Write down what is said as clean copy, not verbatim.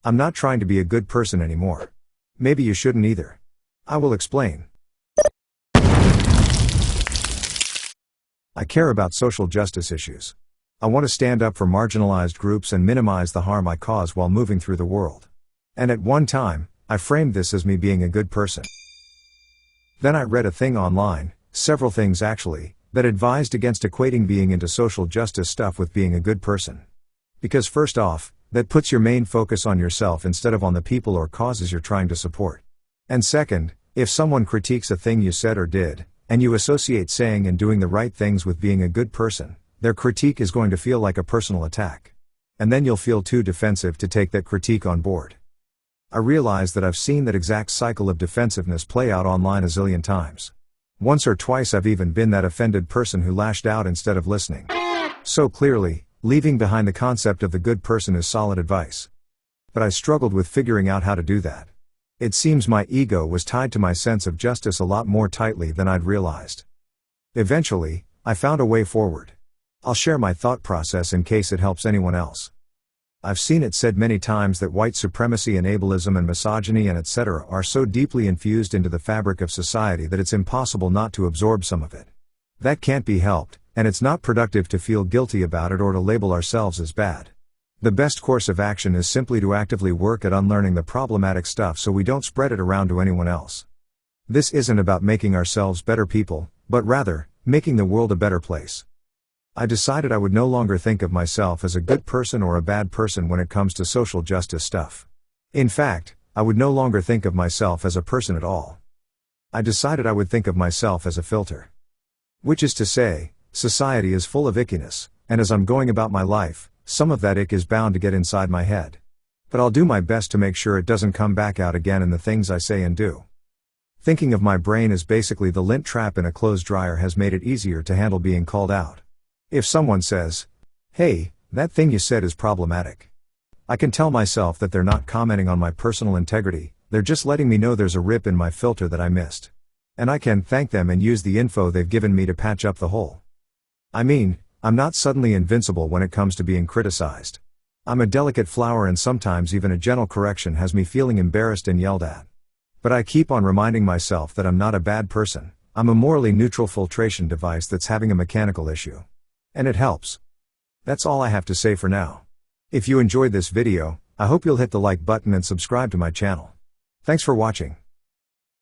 I'm not trying to be a good person anymore. Maybe you shouldn't either. I will explain. I care about social justice issues. I want to stand up for marginalized groups and minimize the harm I cause while moving through the world. And at one time, I framed this as me being a good person. Then I read a thing online, several things actually, that advised against equating being into social justice stuff with being a good person. Because first off, that puts your main focus on yourself instead of on the people or causes you're trying to support. And second, if someone critiques a thing you said or did, and you associate saying and doing the right things with being a good person, their critique is going to feel like a personal attack. And then you'll feel too defensive to take that critique on board. I realize that I've seen that exact cycle of defensiveness play out online a zillion times. Once or twice I've even been that offended person who lashed out instead of listening. So clearly, leaving behind the concept of the good person is solid advice. But I struggled with figuring out how to do that. It seems my ego was tied to my sense of justice a lot more tightly than I'd realized. Eventually, I found a way forward. I'll share my thought process in case it helps anyone else. I've seen it said many times that white supremacy and ableism and misogyny and etc. are so deeply infused into the fabric of society that it's impossible not to absorb some of it. That can't be helped, and it's not productive to feel guilty about it or to label ourselves as bad. The best course of action is simply to actively work at unlearning the problematic stuff so we don't spread it around to anyone else. This isn't about making ourselves better people, but rather, making the world a better place. I decided I would no longer think of myself as a good person or a bad person when it comes to social justice stuff. In fact, I would no longer think of myself as a person at all. I decided I would think of myself as a filter. Which is to say, society is full of ickiness, and as I'm going about my life, some of that ick is bound to get inside my head. But I'll do my best to make sure it doesn't come back out again in the things I say and do. Thinking of my brain as basically the lint trap in a clothes dryer has made it easier to handle being called out. If someone says, "Hey, that thing you said is problematic," I can tell myself that they're not commenting on my personal integrity, they're just letting me know there's a rip in my filter that I missed. And I can thank them and use the info they've given me to patch up the hole. I mean, I'm not suddenly invincible when it comes to being criticized. I'm a delicate flower and sometimes even a gentle correction has me feeling embarrassed and yelled at. But I keep on reminding myself that I'm not a bad person, I'm a morally neutral filtration device that's having a mechanical issue. And it helps. That's all I have to say for now. If you enjoyed this video, I hope you'll hit the like button and subscribe to my channel. Thanks for watching.